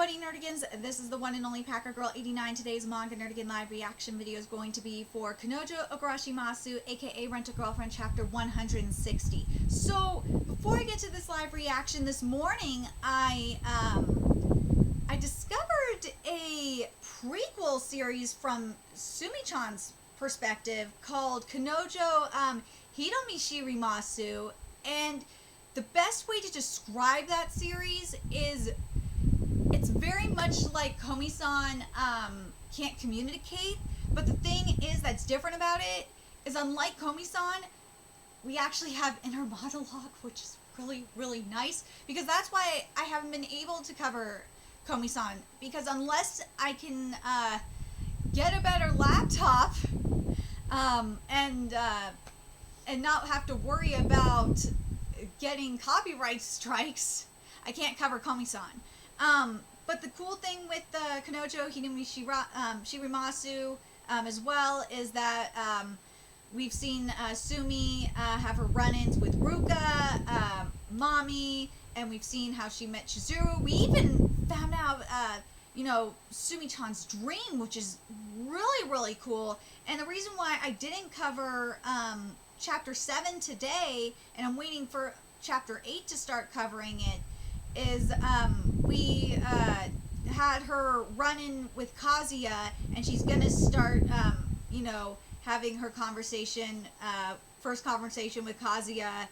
Howdy Nerdigans, this is the one and only Packer Girl 89. Today's Manga Nerdigan live reaction video is going to be for Kanojo Okarishimasu, aka Rent-A-Girlfriend, chapter 160. So, before I get to this live reaction this morning, I discovered a prequel series from Sumi-chan's perspective called Kanojo Okarishimasu, and the best way to describe that series is it's very much like Komi-san can't communicate, but the thing is that's different about it is unlike Komi-san, we actually have inner monologue, which is really, really nice, because that's why I haven't been able to cover Komi-san, because unless I can get a better laptop and not have to worry about getting copyright strikes, I can't cover Komi-san. But the cool thing with Kanojo Okarishimasu as well is that we've seen Sumi have her run-ins with Ruka, Mami, and we've seen how she met Chizuru. We even found out, Sumi-chan's dream, which is really, really cool. And the reason why I didn't cover Chapter 7 today, and I'm waiting for Chapter 8 to start covering it, is we had her run-in with Kazuya, and she's going to start, having her conversation, first conversation with Kazuya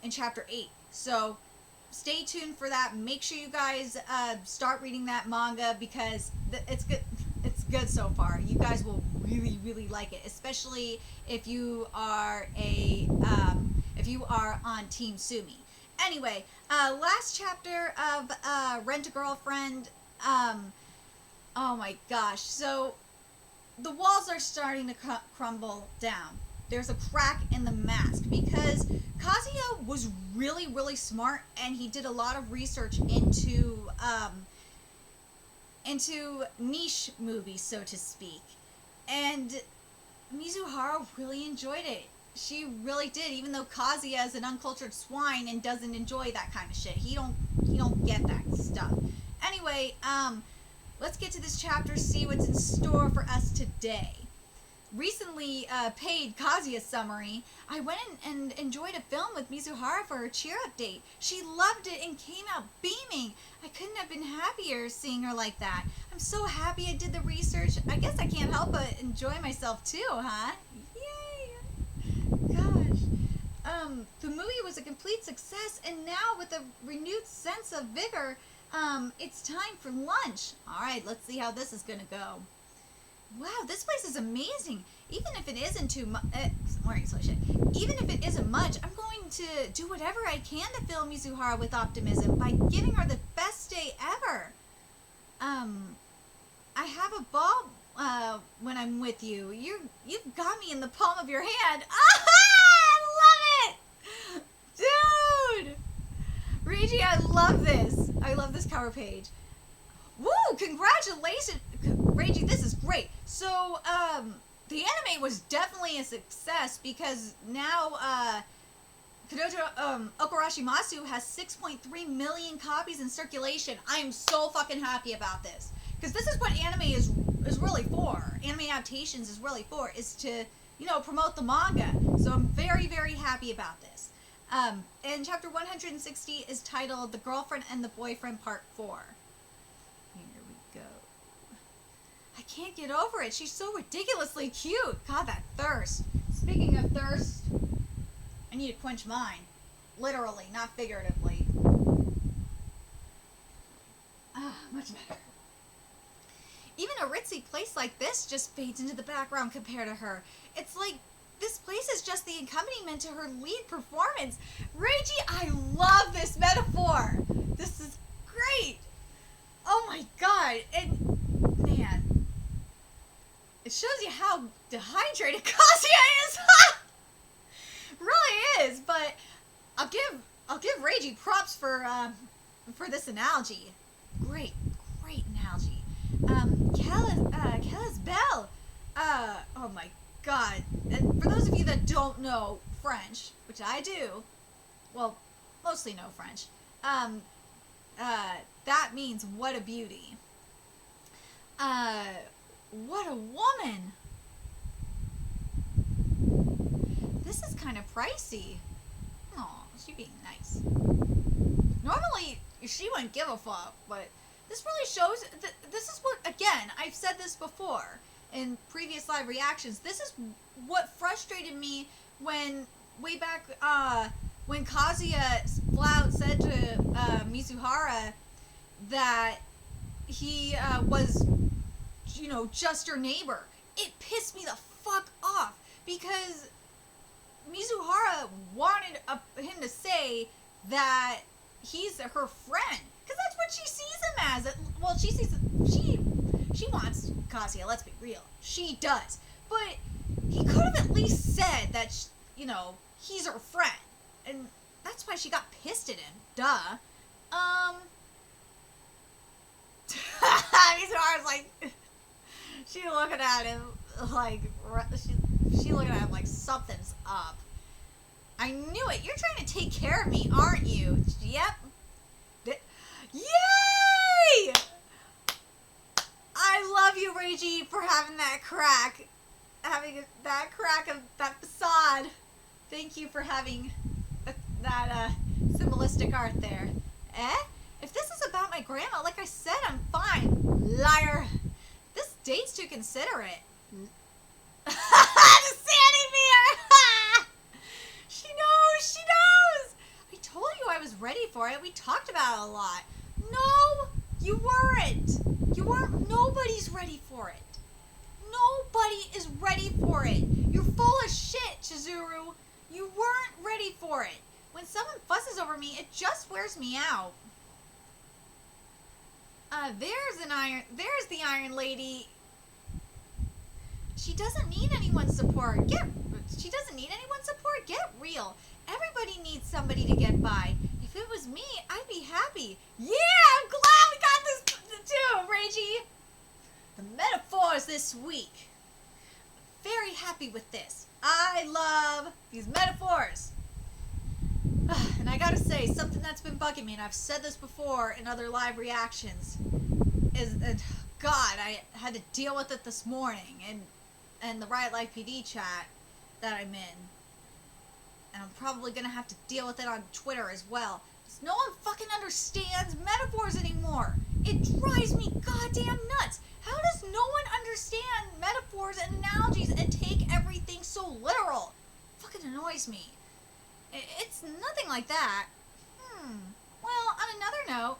in Chapter 8. So stay tuned for that. Make sure you guys start reading that manga, because it's good. It's good so far. You guys will really, really like it, especially if you are on Team Sumi. Anyway, last chapter of Rent-A-Girlfriend. Oh my gosh. So, the walls are starting to crumble down. There's a crack in the mask, because Kazuya was really, really smart, and he did a lot of research into niche movies, so to speak. And Mizuhara really enjoyed it. She really did, even though Kazuya is an uncultured swine and doesn't enjoy that kind of shit. He don't get that stuff. Anyway, let's get to this chapter, see what's in store for us today. Recently paid Kazuya summary. I went and enjoyed a film with Mizuhara for her cheer update. She loved it and came out beaming. I couldn't have been happier seeing her like that. I'm so happy I did the research. I guess I can't help but enjoy myself too, huh? Yay! Gosh. The movie was a complete success, and now with a renewed sense of vigor, it's time for lunch. Alright, let's see how this is gonna go. Wow, this place is amazing. Even if it isn't too much, even if it isn't much, I'm going to do whatever I can to fill Mizuhara with optimism by giving her the best day ever. I have a ball when I'm with you. You've got me in the palm of your hand. Ah, I love it, dude. Reiji, I love this. I love this cover page. Woo! Congratulations, Reiji. This is great. So, the anime was definitely a success, because now Kanojo Okarishimasu has 6.3 million copies in circulation. I am so fucking happy about this, because this is what anime is really for. Anime adaptations is really for, is to, promote the manga. So I'm very, very happy about this. And chapter 160 is titled The Girlfriend and the Boyfriend Part 4. Here we go. I can't get over it. She's so ridiculously cute. God, that thirst. Speaking of thirst, I need to quench mine. Literally, not figuratively. Ah, much better. Even a ritzy place like this just fades into the background compared to her. It's like this place is just the accompaniment to her lead performance. Reiji, I love this metaphor. This is great. Oh my god. And, man, it shows you how dehydrated Kazuya is. Really is. But I'll give Reiji props for this analogy. Great analogy. Kellis Bell. Oh my god. And for those of you that don't know French, which I do, well, mostly know French, that that means what a beauty. What a woman. This is kind of pricey. Aw, she being nice. Normally, she wouldn't give a fuck, but this really shows that this is what, again, I've said this before in previous live reactions. This is what frustrated me when, way back, when Kazuya flat out said to Mizuhara that he was, you know, just her neighbor. It pissed me the fuck off because Mizuhara wanted him to say that he's her friend, because that's what she sees him as. Well, she wants Kazuya, let's be real. She does. But he could have at least said that, you know, he's her friend. And that's why she got pissed at him. Duh. Mizuhara's like, she looking at him like, she looking at him like something's up. I knew it. You're trying to take care of me, aren't you? Yep. Yay! I love you, Reiji, for having that crack. Having that crack of that facade. Thank you for having that symbolistic art there. Eh? If this is about my grandma, like I said, I'm fine. Liar. This date's too considerate. The Sandy Beer! She knows! I told you I was ready for it. We talked about it a lot. No, you weren't. Nobody's ready for it. Nobody is ready for it. You're full of shit, Chizuru. You weren't ready for it. When someone fusses over me, it just wears me out. There's the Iron Lady. She doesn't need anyone's support. She doesn't need anyone's support. Get real. Everybody needs somebody to get by. If it was me, I'd be happy. Yeah, I'm glad we got this too, Reiji. The metaphors this week. Very happy with this. I love these metaphors. And I gotta say, something that's been bugging me, and I've said this before in other live reactions, is that, God, I had to deal with it this morning in the Riot Life PD chat that I'm in. And I'm probably gonna have to deal with it on Twitter as well. Because no one fucking understands metaphors anymore. It drives me goddamn nuts. How does no one understand metaphors and analogies and take everything so literal? Fucking annoys me. It's nothing like that. Well, on another note,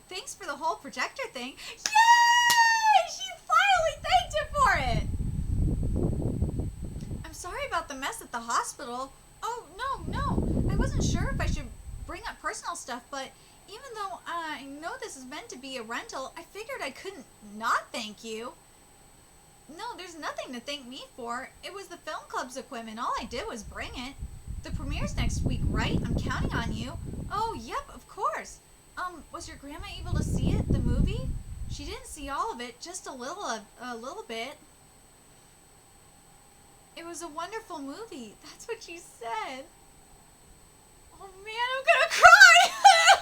thanks for the whole projector thing. Yay! She finally thanked him for it! I'm sorry about the mess at the hospital. Oh, no. I wasn't sure if I should bring up personal stuff, but even though I know this is meant to be a rental, I figured I couldn't not thank you. No, there's nothing to thank me for. It was the film club's equipment. All I did was bring it. The premiere's next week, right? I'm counting on you. Oh, yep, of course. Was your grandma able to see it, the movie? She didn't see all of it, just a little bit. It was a wonderful movie. That's what she said. Oh man, I'm gonna cry!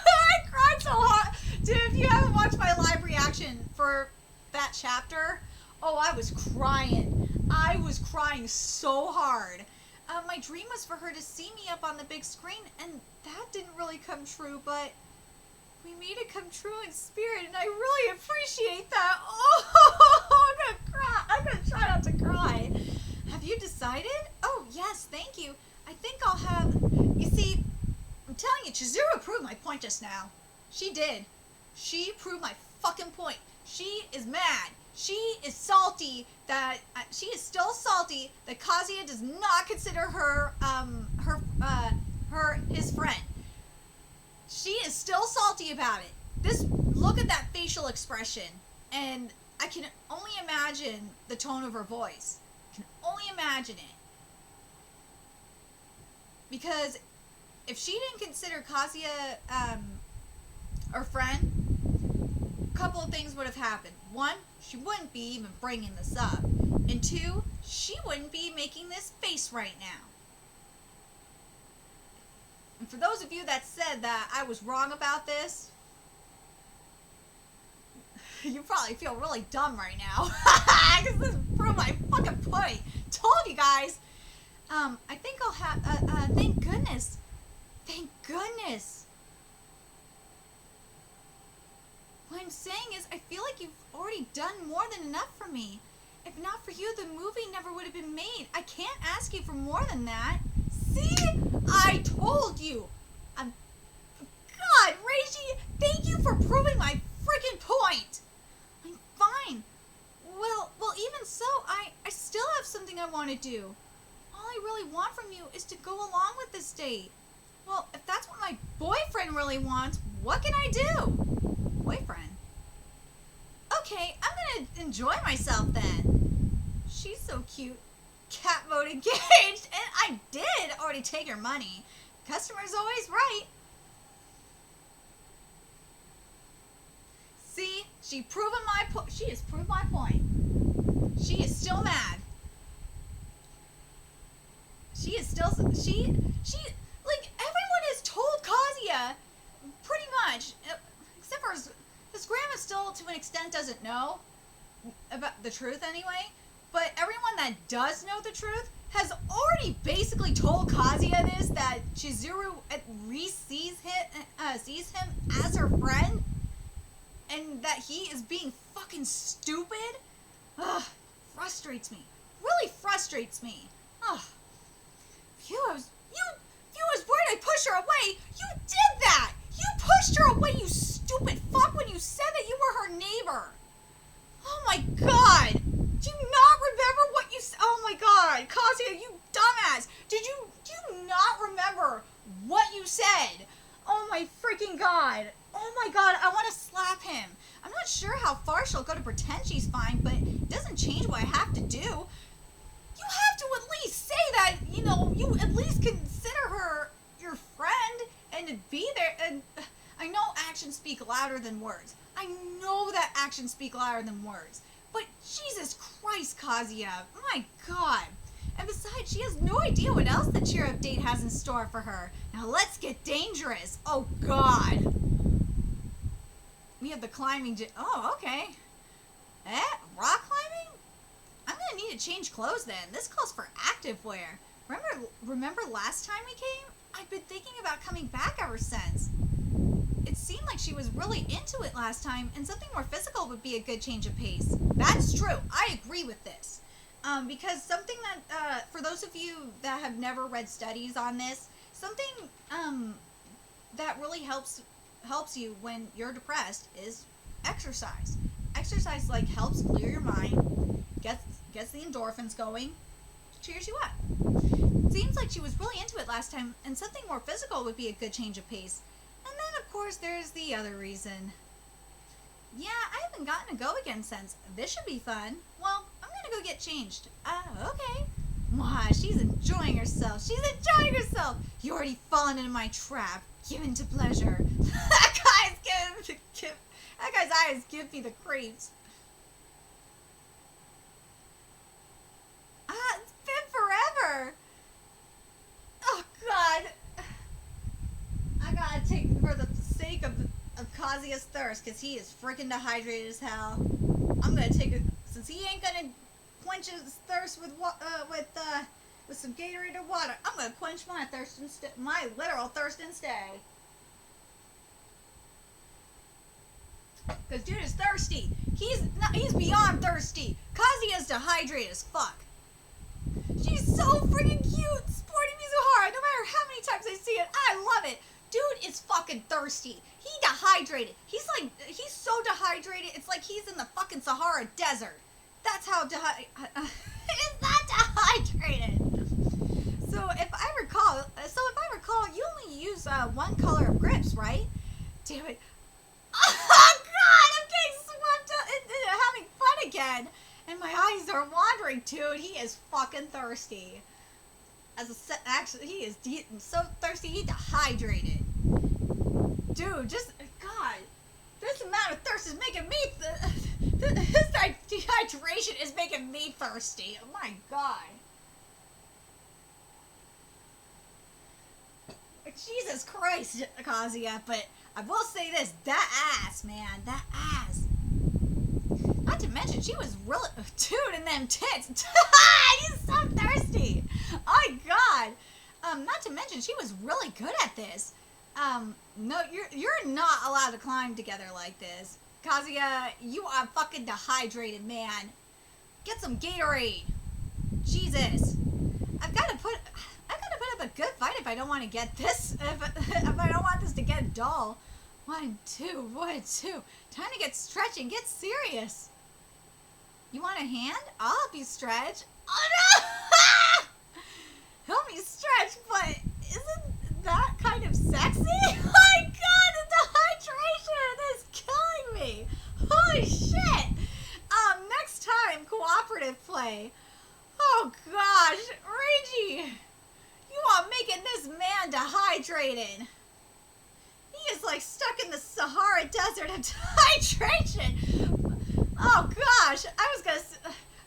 I cried so hard. Dude, if you haven't watched my live reaction for that chapter, oh, I was crying. I was crying so hard. My dream was for her to see me up on the big screen, and that didn't really come true, but we made it come true in spirit, and I really appreciate that. Oh, I'm gonna cry. I'm gonna try not to cry. Have you decided? Oh, yes, thank you. I think I'll have... You see, I'm telling you, Chizuru proved my point just now. She did. She proved my fucking point. She is mad. She is salty that... she is still salty that Kazuya does not consider her, his friend. She is still salty about it. Look at that facial expression. And I can only imagine the tone of her voice. I can only imagine it. Because if she didn't consider Kazuya her friend, a couple of things would have happened. One, she wouldn't be even bringing this up. And two, she wouldn't be making this face right now. And for those of you that said that I was wrong about this, You probably feel really dumb right now. Because this proved my fucking point. Told you guys. I think I'll have, thank goodness. Thank goodness. What I'm saying is, I feel like you've already done more than enough for me. If not for you, the movie never would have been made. I can't ask you for more than that. See? I told you. God, Reishi, thank you for proving my freaking point. I'm fine. Well, even so, I still have something I want to do. All I really want from you is to go along with this date. Well, if that's what my boyfriend really wants, what can I do? Boyfriend? Okay, I'm gonna enjoy myself then. She's so cute. Cat mode engaged, and I did already take her money. Customer's always right. See, she has proven my point. She is still mad. She is still, like, everyone has told Kazuya, pretty much, except for his grandma still, to an extent, doesn't know about the truth anyway, but everyone that does know the truth has already basically told Kazuya this, that Chizuru at least sees him as her friend, and that he is being fucking stupid. Ugh, frustrates me. Really frustrates me. Ugh. Phew, I was worried I'd push her away. You did that! You pushed her away, you stupid fuck, when you said that you were her neighbor. Oh my god! Do you not remember what you said? Oh my god, Kazuya, you dumbass! Do you not remember what you said? Oh my freaking god! Oh my god, I want to slap him. I'm not sure how far she'll go to pretend she's fine, but it doesn't change what I have to do. You have to at least say that, you at least consider her your friend and to be there. And I know actions speak louder than words. I know that actions speak louder than words. But Jesus Christ, Kazuya, my god. And besides, she has no idea what else the cheer up date has in store for her. Now let's get dangerous. Oh god. We have the climbing oh, okay. Rock climbing? I'm gonna need to change clothes then. This calls for active wear. Remember last time we came? I've been thinking about coming back ever since. It seemed like she was really into it last time, and something more physical would be a good change of pace. That's true. I agree with this. Because something that, for those of you that have never read studies on this, something that really helps you when you're depressed is exercise. Exercise helps clear your mind, gets the endorphins going, cheers you up. Seems like she was really into it last time, and something more physical would be a good change of pace. And then of course there's the other reason. Yeah, I haven't gotten to go again since. This should be fun. Well, I'm gonna go get changed. Okay. Wow, she's enjoying herself. You already fallen into my trap. Given to pleasure. That guy's eyes give me the creeps. It's been forever. Oh God. I gotta take, for the sake of Kazuya's thirst, because he is freaking dehydrated as hell. I'm gonna take it, since he ain't gonna quench his thirst with some Gatorade or water. I'm gonna quench my thirst instead, my literal thirst instead. Cause dude is thirsty. He's beyond thirsty. Kazuya's dehydrated as fuck. She's so freaking cute, sporty Mizuhara. No matter how many times I see it, I love it. Dude is fucking thirsty. He dehydrated. He's so dehydrated. It's like he's in the fucking Sahara Desert. That's how he's not dehydrated. So if I recall, you only use one color of grips, right? Damn it. Oh God, I'm getting swept up into having fun again, and my eyes are wandering. Dude, he is fucking thirsty. Actually, he is so thirsty, he's dehydrated. Dude, God, this amount of thirst is making me, this dehydration is making me thirsty. Oh my God. Jesus Christ, Kazuya, but I will say this, that ass, man, that ass. mention, she was really dude in them tits. He's so thirsty. Oh my god. Not to mention, she was really good at this. No, you're not allowed to climb together like this. Kazuya, you are fucking dehydrated, man. Get some Gatorade. Jesus. I've got to put up a good fight if I don't want to get this. If I don't want this to get dull. 1, 2, 1, 2. Time to get stretching. Get serious. You want a hand? I'll help you stretch. Oh no! Help me stretch, but isn't that kind of sexy? Oh my god, the dehydration is killing me. Holy shit. Next time, cooperative play. Oh gosh, Reiji, you are making this man dehydrated. He is like stuck in the Sahara Desert of dehydration. Oh gosh, I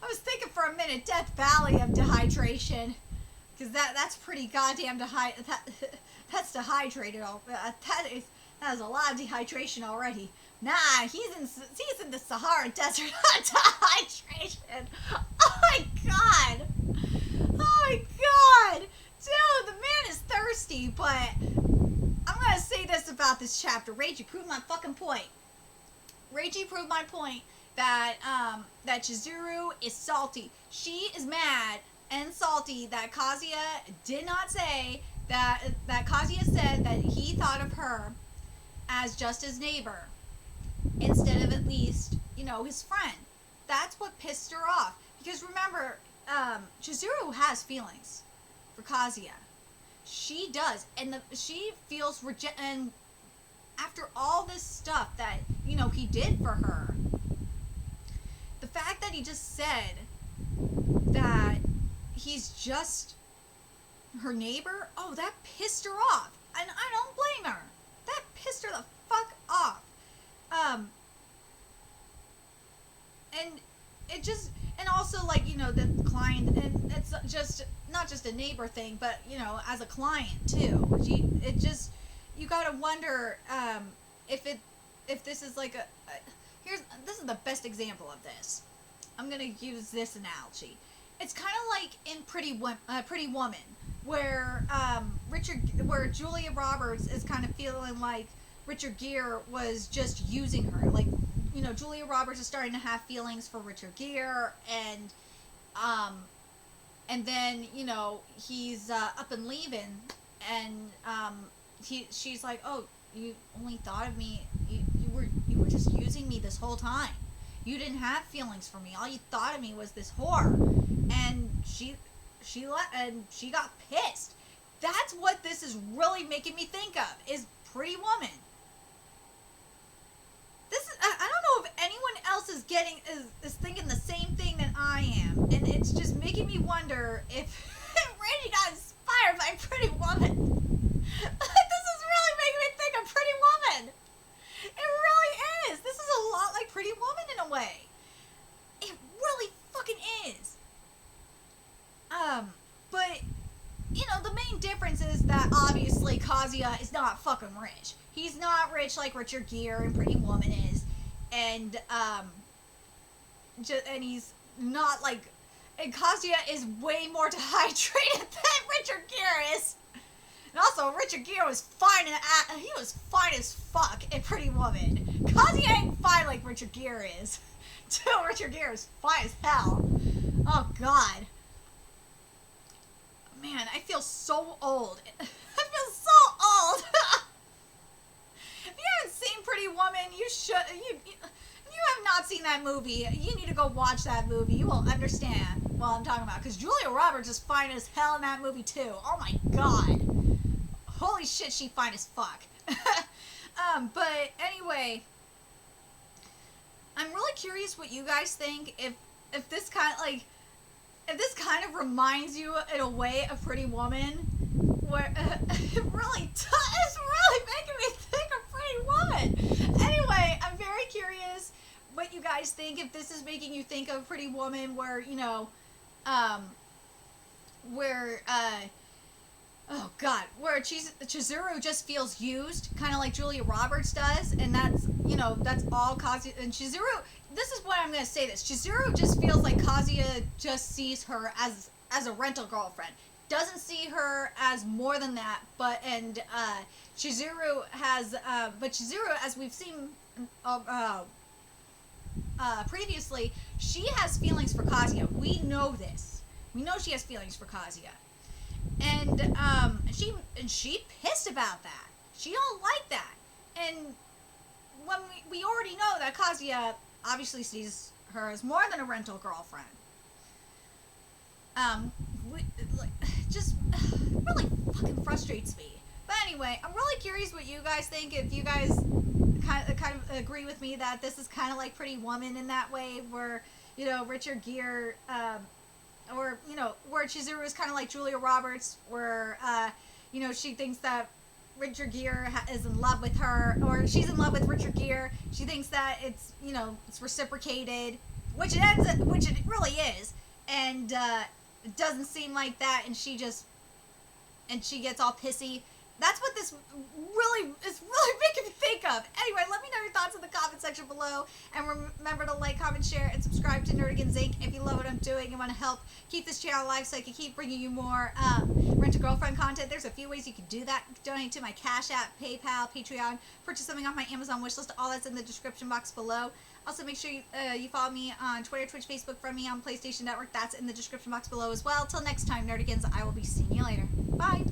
was thinking for a minute Death Valley of dehydration, because that's pretty goddamn that's dehydrated. That is a lot of dehydration already. Nah, he's in the Sahara Desert of dehydration. Oh my god. Oh my god. Dude, the man is thirsty, but I'm gonna say this about this chapter. Reiji proved my fucking point. Reiji proved my point that that Chizuru is salty. She is mad and salty that Kazuya did not say that Kazuya said that he thought of her as just his neighbor instead of at least, his friend. That's what pissed her off. Because remember, Chizuru has feelings for Kazuya. She does, and she feels and after all this stuff that he did for her, the fact that he just said that he's just her neighbor, that pissed her off, and I don't blame her. That pissed her the fuck off. And it just, and also the client, and it's just not just a neighbor thing, but as a client too. You gotta wonder if this is like this is the best example of this. I'm gonna use this analogy. It's kind of like in Pretty Woman, where where Julia Roberts is kind of feeling like Richard Gere was just using her. Like, Julia Roberts is starting to have feelings for Richard Gere, and then he's up and leaving, and she's like, oh, you only thought of me, you were just using me this whole time. You didn't have feelings for me. All you thought of me was this whore. And she got pissed. That's what this is really making me think of, is Pretty Woman. I don't know if anyone else is thinking the same thing that I am, and it's just making me wonder if Randy got inspired by Pretty Woman. This is really making me think of Pretty Woman. It really is. This is a lot like Pretty Woman in a way. It really fucking is. But the main difference is that obviously Kazuya is not fucking rich. He's not rich like Richard Gere and Pretty Woman is, and he's not like, and Kazuya is way more dehydrated than Richard Gere is. And also, Richard Gere was fine he was fine as fuck in Pretty Woman. Kazuya ain't fine like Richard Gere is. Dude, Richard Gere is fine as hell. Oh god. Man, I feel so old. I feel so old. If you haven't seen Pretty Woman, you should. If you have not seen that movie, you need to go watch that movie. You will understand what I'm talking about. Because Julia Roberts is fine as hell in that movie too. Oh my god. Holy shit, she fine as fuck. But anyway, I'm really curious what you guys think. If this kind of reminds you in a way of Pretty Woman, where it's really making me think of Pretty Woman. Anyway, I'm very curious what you guys think. If this is making you think of Pretty Woman, where Oh God, where Chizuru just feels used, kind of like Julia Roberts does, and that's all Kazuya and Chizuru. This is what I'm gonna say. This Chizuru just feels like Kazuya just sees her as a rental girlfriend, doesn't see her as more than that. But Chizuru, as we've seen previously, she has feelings for Kazuya. We know this. We know she has feelings for Kazuya. And she pissed about that. She don't like that. And when we already know that Kazuya obviously sees her as more than a rental girlfriend. We, like, just really fucking frustrates me. But anyway, I'm really curious what you guys think. If you guys kind of agree with me that this is kind of like Pretty Woman in that way, where Richard Gere. Where Chizuru is kind of like Julia Roberts, where, she thinks that Richard Gere is in love with her, or she's in love with Richard Gere. She thinks that it's reciprocated, which it really is, and it doesn't seem like that, and she gets all pissy. That's what this really is really making me think of. Anyway, let me know your thoughts in the comment section below. And remember to like, comment, share, and subscribe to Nerdigans Inc. if you love what I'm doing and want to help keep this channel alive so I can keep bringing you more Rent-A-Girlfriend content. There's a few ways you can do that. Donate to my Cash App, PayPal, Patreon, purchase something off my Amazon wishlist. All that's in the description box below. Also, make sure you follow me on Twitter, Twitch, Facebook, friend me on PlayStation Network. That's in the description box below as well. Till next time, Nerdigans, I will be seeing you later. Bye!